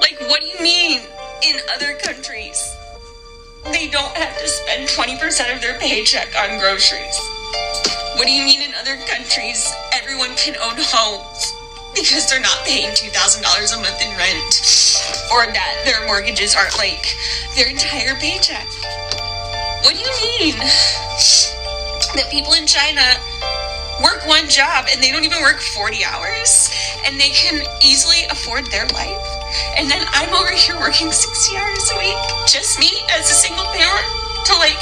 Like, what do you mean in other countries they don't have to spend 20% of their paycheck on groceries? What do you mean in other countries everyone can own homes because they're not paying $2,000 a month in rent, or that their mortgages aren't like their entire paycheck? What do you mean that people in China work one job and they don't even work 40 hours and they can easily afford their life? And then I'm over here working 60 hours a week, just me as a single parent, to like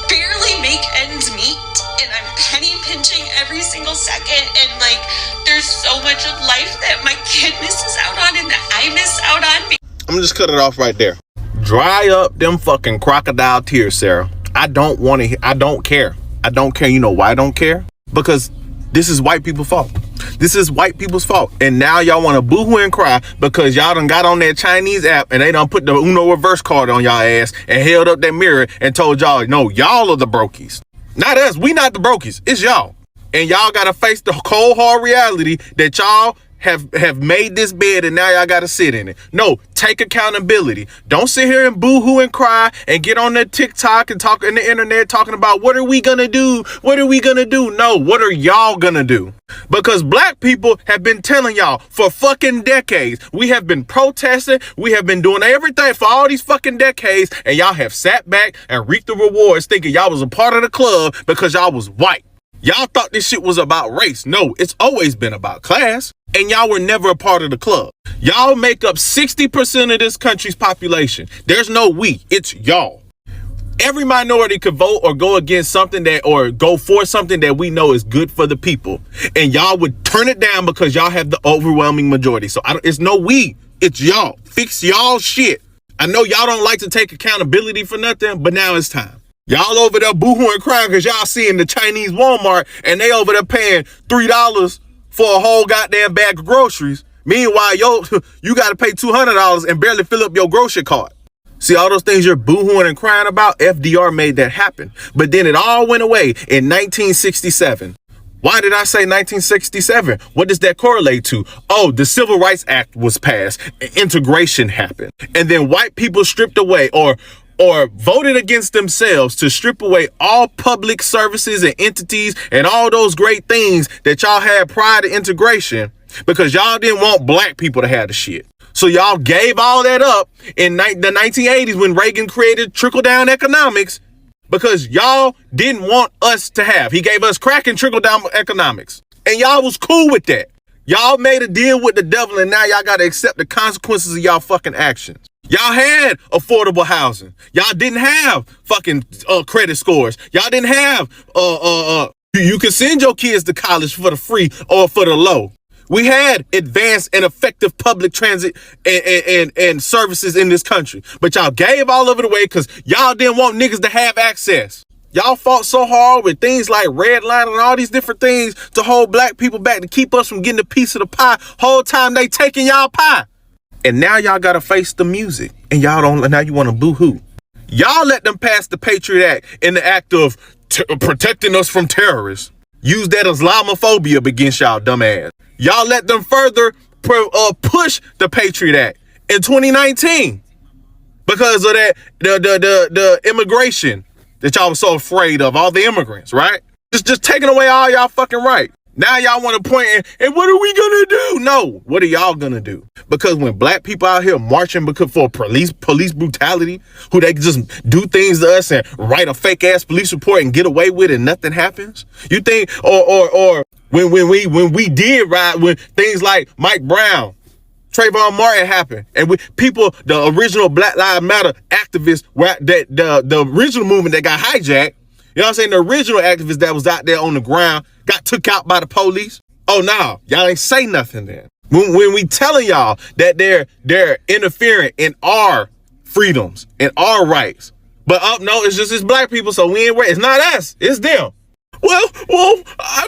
barely make ends meet, and I'm penny pinching every single second, and like there's so much of life that my kid misses out on and that I miss out on. I'm gonna just cut it off right there. Dry up them fucking crocodile tears, Sarah. I don't want to. I don't care. I don't care. You know why I don't care? Because this is white people's fault. This is white people's fault. And now y'all want to boo-hoo and cry because y'all done got on that Chinese app and they done put the Uno reverse card on y'all ass and held up that mirror and told y'all, no, y'all are the brokies. Not us. We not the brokies. It's y'all. And y'all got to face the cold, hard reality that y'all have made this bed and now y'all got to sit in it. No, take accountability. Don't sit here and boo-hoo and cry and get on the TikTok and talk on the internet talking about what are we going to do? What are we going to do? No, what are y'all going to do? Because black people have been telling y'all for fucking decades. We have been protesting. We have been doing everything for all these fucking decades. And y'all have sat back and reaped the rewards thinking y'all was a part of the club because y'all was white. Y'all thought this shit was about race. No, it's always been about class. And y'all were never a part of the club. Y'all make up 60% of this country's population. There's no we, it's y'all. Every minority could vote or go against something that, or go for something that we know is good for the people. And y'all would turn it down because y'all have the overwhelming majority. So it's no we, it's y'all. Fix y'all shit. I know y'all don't like to take accountability for nothing, but now it's time. Y'all over there boo-hooing crying because y'all seeing the Chinese Walmart and they over there paying $3 for a whole goddamn bag of groceries. Meanwhile, you got to pay $200 and barely fill up your grocery cart. See, all those things you're boo-hooing and crying about, FDR made that happen. But then it all went away in 1967. Why did I say 1967? What does that correlate to? Oh, the Civil Rights Act was passed. Integration happened. And then white people stripped away or voted against themselves to strip away all public services and entities and all those great things that y'all had prior to integration because y'all didn't want black people to have the shit. So y'all gave all that up in the 1980s when Reagan created trickle-down economics because y'all didn't want us to have. He gave us crack and trickle-down economics. And y'all was cool with that. Y'all made a deal with the devil and now y'all got to accept the consequences of y'all fucking actions. Y'all had affordable housing. Y'all didn't have fucking credit scores. Y'all didn't have you could send your kids to college for the free or for the low. We had advanced and effective public transit and services in this country. But y'all gave all of it away because y'all didn't want niggas to have access. Y'all fought so hard with things like red line and all these different things to hold black people back to keep us from getting a piece of the pie. Whole time they taking y'all pie. And now y'all got to face the music and y'all don't. Now you want to boo-hoo. Y'all let them pass the Patriot Act in the act of protecting us from terrorists. Use that Islamophobia against y'all dumbass. Y'all let them further push the Patriot Act in 2019 because of that the immigration that y'all was so afraid of, all the immigrants, right? Just taking away all y'all fucking right. Now y'all want to point and what are we gonna do? No, what are y'all gonna do? Because when black people out here marching for police brutality, who they just do things to us and write a fake ass police report and get away with it and nothing happens? You think or when we did ride when things like Mike Brown, Trayvon Martin happened, and the original Black Lives Matter activists were the original movement that got hijacked. You know what I'm saying? The original activists that was out there on the ground got took out by the police. Oh, no, y'all ain't say nothing then. When we telling y'all that they're interfering in our freedoms and our rights. But no, it's black people, so we ain't worried. It's not us, it's them. Well, I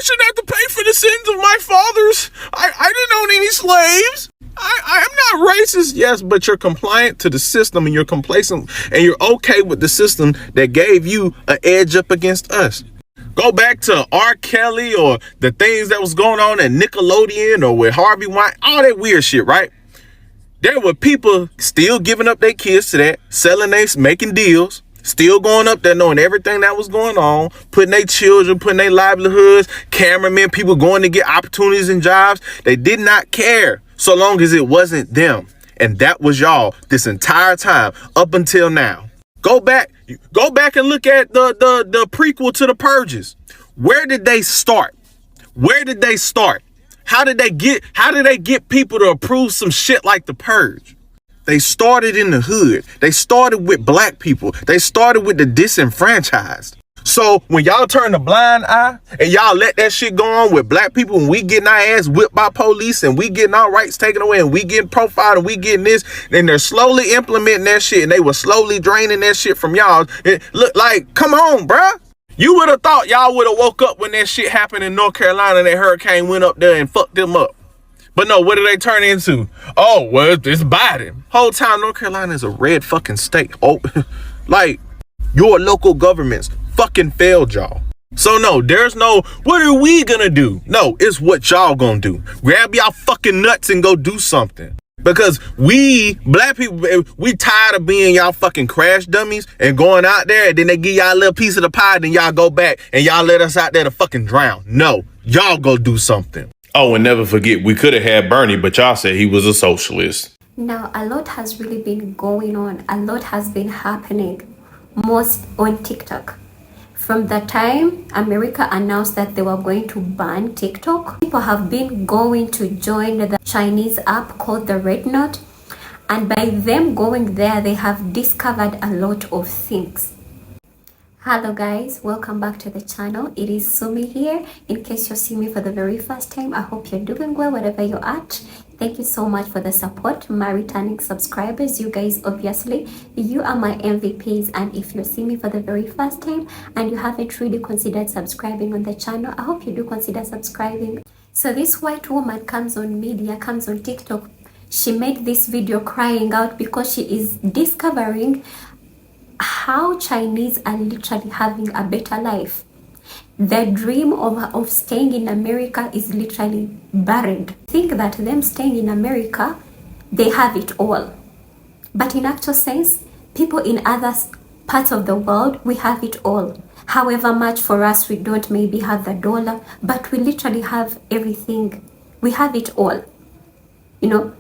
shouldn't have to pay for the sins of my fathers. I didn't own any slaves. I'm not racist. Yes, but you're compliant to the system and you're complacent and you're okay with the system that gave you an edge up against us. Go back to R. Kelly or the things that was going on at Nickelodeon or with Harvey Weinstein, all that weird shit, right? There were people still giving up their kids to that, selling they, making deals, still going up there knowing everything that was going on, putting their children, putting their livelihoods, cameramen, people going to get opportunities and jobs. They did not care so long as it wasn't them. And that was y'all this entire time up until now. Go back and look at the prequel to the Purges. Where did they start? Where did they start? How did they get people to approve some shit like the Purge? They started in the hood. They started with black people. They started with the disenfranchised. So when y'all turn a blind eye and y'all let that shit go on with black people and we getting our ass whipped by police and we getting our rights taken away and we getting profiled and we getting this, then they're slowly implementing that shit and they were slowly draining that shit from y'all. It look like, come on, bruh. You would have thought y'all would have woke up when that shit happened in North Carolina and that hurricane went up there and fucked them up. But no, what did they turn into? Oh, well, it's Biden. Whole time North Carolina is a red fucking state. Oh, like your local governments fucking failed y'all. So no, there's no, what are we gonna do? No, it's what y'all gonna do. Grab y'all fucking nuts and go do something. Because we, black people, we tired of being y'all fucking crash dummies and going out there and then they give y'all a little piece of the pie, then y'all go back and y'all let us out there to fucking drown. No, y'all go do something. Oh, and never forget, we could have had Bernie, but y'all said he was a socialist. Now, a lot has really been going on. A lot has been happening, most on TikTok. From the time America announced that they were going to ban TikTok, people have been going to join the Chinese app called the Red Note. And by them going there, they have discovered a lot of things. Hello guys, welcome back to the channel. It is Sumi here. In case you're seeing me for the very first time, I hope you're doing well wherever you're at. Thank you so much for the support, my returning subscribers. You guys, obviously, you are my MVPs. And if you're seeing me for the very first time and you haven't really considered subscribing on the channel, I hope you do consider subscribing. So this white woman comes on media, comes on TikTok. She made this video crying out because she is discovering how Chinese are literally having a better life. The dream of staying in America is literally buried. Think that them staying in America, they have it all. But in actual sense, people in other parts of the world, we have it all. However much for us, we don't maybe have the dollar, but we literally have everything. We have it all. You know,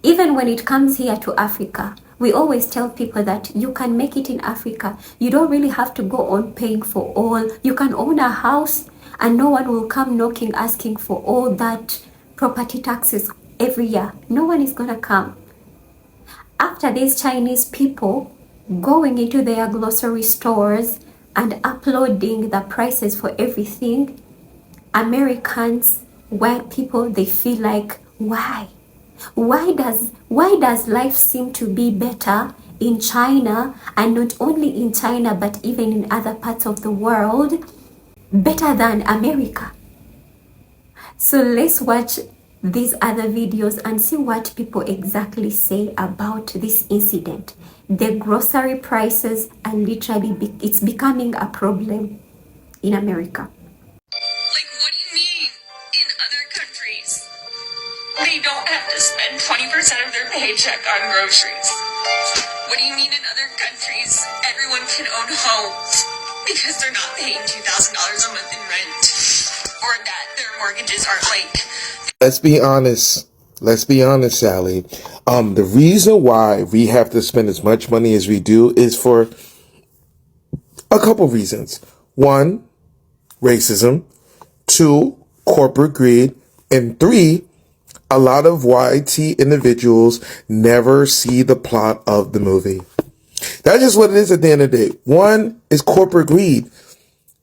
even when it comes here to Africa, we always tell people that you can make it in Africa. You don't really have to go on paying for all. You can own a house and no one will come knocking asking for all that property taxes every year. No one is gonna come. After these Chinese people going into their grocery stores and uploading the prices for everything, Americans, white people, they feel like, why? Why does life seem to be better in China, and not only in China but even in other parts of the world, better than America? So let's watch these other videos and see what people exactly say about this incident. The grocery prices are literally it's becoming a problem in America. Like, what do you mean in other countries? They don't have to spend 20% of their paycheck on groceries. What do you mean in other countries everyone can own homes because they're not paying $2,000 a month in rent or that their mortgages aren't late? Let's be honest. Let's be honest, Sally. The reason why we have to spend as much money as we do is for a couple reasons. One, racism. Two, corporate greed. And three, a lot of YT individuals never see the plot of the movie. That's just what it is at the end of the day. One is corporate greed.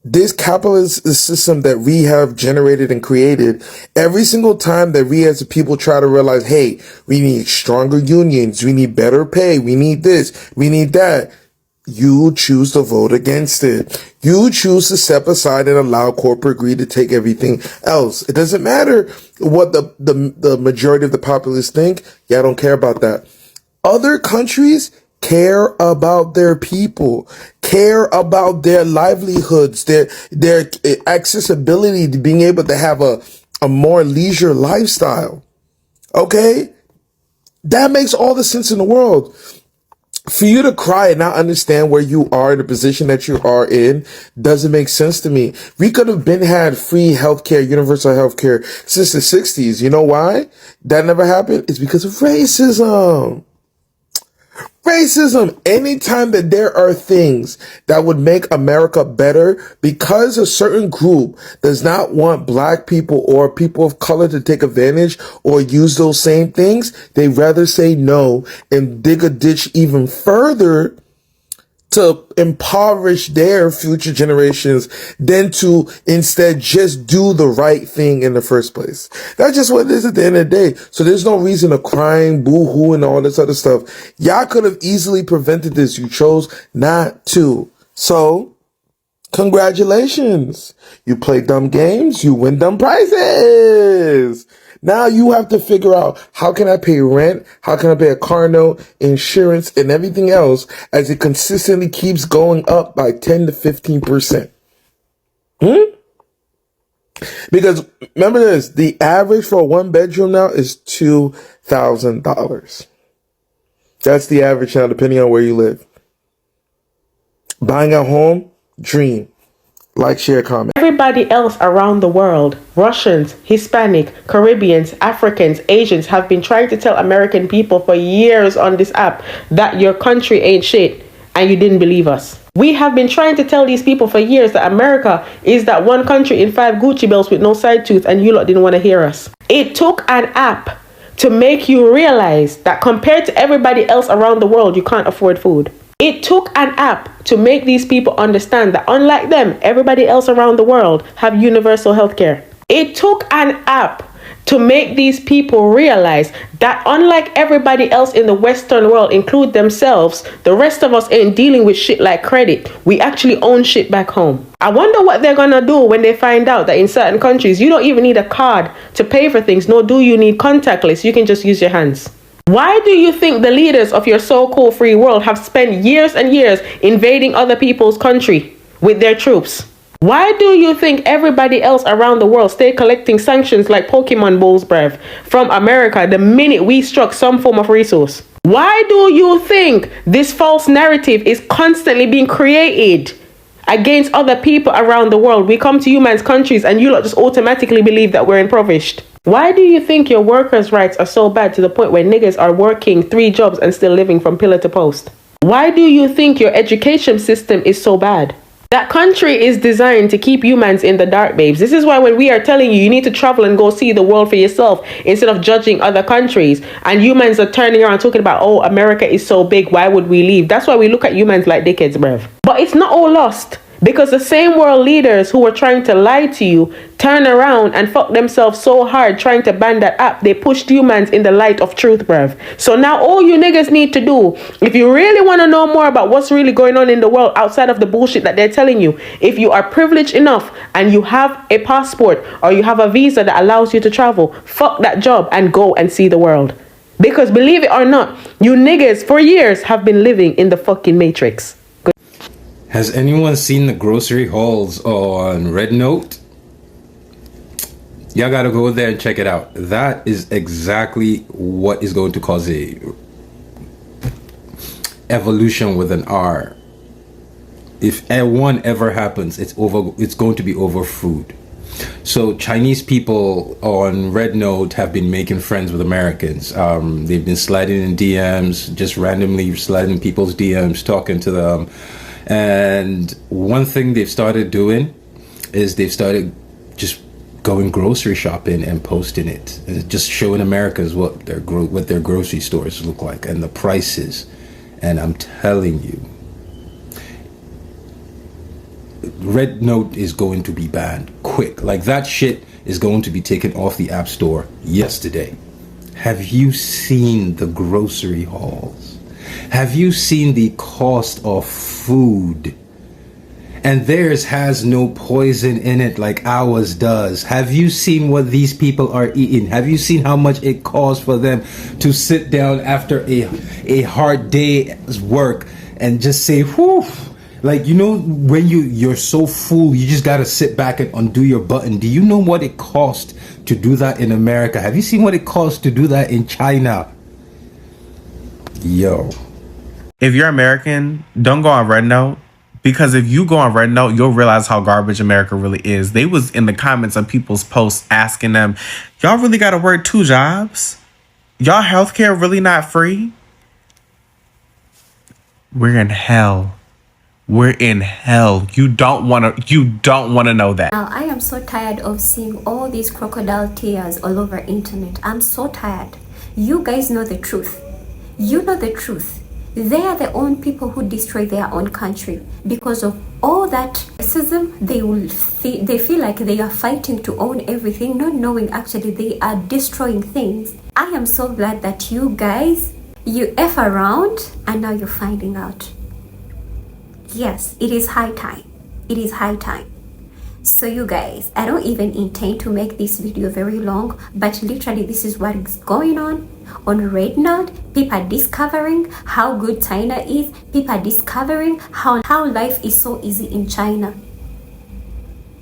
This capitalist system that we have generated and created, every single time that we as a people try to realize, hey, we need stronger unions, we need better pay, we need this, we need that, you choose to vote against it. You choose to step aside and allow corporate greed to take everything else. It doesn't matter what the majority of the populace think. Yeah, I don't care about that. Other countries, care about their people, care about their livelihoods, their accessibility to being able to have a more leisure lifestyle. Okay? That makes all the sense in the world. For you to cry and not understand where you are in the position that you are in doesn't make sense to me. We could have been had free healthcare, universal healthcare since the 60s. You know why that never happened? It's because of racism. Racism. Anytime that there are things that would make America better, because a certain group does not want black people or people of color to take advantage or use those same things, they rather say no and dig a ditch even further to impoverish their future generations than to instead just do the right thing in the first place. That's just what it is at the end of the day. So there's no reason to crying, boo-hoo, and all this other stuff. Y'all could have easily prevented this. You chose not to. So, congratulations. You play dumb games, you win dumb prizes. Now you have to figure out, how can I pay rent? How can I pay a car note, insurance, and everything else as it consistently keeps going up by 10 to 15%? Because remember this, the average for a one bedroom now is $2,000. That's the average now, depending on where you live. Buying a home, dream. Like, share, comment. Everybody else around the world, Russians, Hispanic, Caribbeans, Africans, Asians, have been trying to tell American people for years on this app that your country ain't shit, and you didn't believe us. We have been trying to tell these people for years that America is that one country in 5 Gucci belts with no side tooth, and you lot didn't want to hear us. It took an app to make you realize that compared to everybody else around the world, you can't afford food. It took an app to make these people understand that unlike them, everybody else around the world have universal healthcare. It took an app to make these people realize that unlike everybody else in the Western world, include themselves, the rest of us ain't dealing with shit like credit. We actually own shit back home. I wonder what they're gonna do when they find out that in certain countries, you don't even need a card to pay for things, nor do you need contactless. You can just use your hands. Why do you think the leaders of your so-called free world have spent years and years invading other people's country with their troops? Why do you think everybody else around the world stay collecting sanctions like Pokemon balls, bruv, from America the minute we struck some form of resource? Why do you think this false narrative is constantly being created against other people around the world? We come to you man's countries and you lot just automatically believe that we're impoverished. Why do you think your workers' rights are so bad to the point where niggas are working 3 jobs and still living from pillar to post? Why do you think your education system is so bad? That country is designed to keep humans in the dark, babes. This is why when we are telling you, you need to travel and go see the world for yourself instead of judging other countries, and humans are turning around talking about, oh, America is so big, why would we leave? That's why we look at humans like dickheads, bruv. But it's not all lost. Because the same world leaders who were trying to lie to you turn around and fuck themselves so hard trying to ban that app, they pushed humans in the light of truth, bruv. So now all you niggas need to do, if you really want to know more about what's really going on in the world outside of the bullshit that they're telling you, if you are privileged enough and you have a passport or you have a visa that allows you to travel, fuck that job and go and see the world. Because believe it or not, you niggas for years have been living in the fucking matrix. Has anyone seen the grocery hauls on Red Note? Y'all gotta go there and check it out. That is exactly what is going to cause a evolution with an R. If one ever happens, it's going to be over food. So Chinese people on Red Note have been making friends with Americans. They've been sliding in DMs, just randomly sliding people's DMs, talking to them. And one thing they've started doing is they've started just going grocery shopping and posting it, and just showing Americans what their grocery stores look like and the prices. And I'm telling you, Red Note is going to be banned quick. Like, that shit is going to be taken off the App Store yesterday. Have you seen the grocery hauls? Have you seen the cost of food? And theirs has no poison in it like ours does. Have you seen what these people are eating? Have you seen how much it costs for them to sit down after a hard day's work and just say, whew? Like, you know, when you're so full, you just gotta sit back and undo your button. Do you know what it costs to do that in America? Have you seen what it costs to do that in China? Yo. If you're American, don't go on Red Note. Because if you go on Red Note, you'll realize how garbage America really is. They was in the comments on people's posts asking them, y'all really got to work 2 jobs? Y'all healthcare really not free? We're in hell. We're in hell. You don't want to know that. Now, I am so tired of seeing all these crocodile tears all over internet. I'm so tired. You guys know the truth. You know the truth. They are the own people who destroy their own country. Because of all that racism, they feel like they are fighting to own everything, not knowing actually they are destroying things. I am so glad that you guys, you F around and now you're finding out. Yes, it is high time. It is high time. So you guys, I don't even intend to make this video very long, but literally this is what is going on Red Note. People are discovering how good China is. People are discovering how life is so easy in China.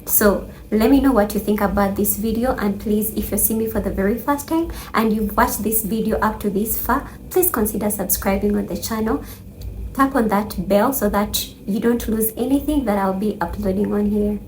So let me know what you think about this video, and please, if you see me for the very first time and you've watched this video up to this far, please consider subscribing on the channel. Tap on that bell so that you don't lose anything that I'll be uploading on here.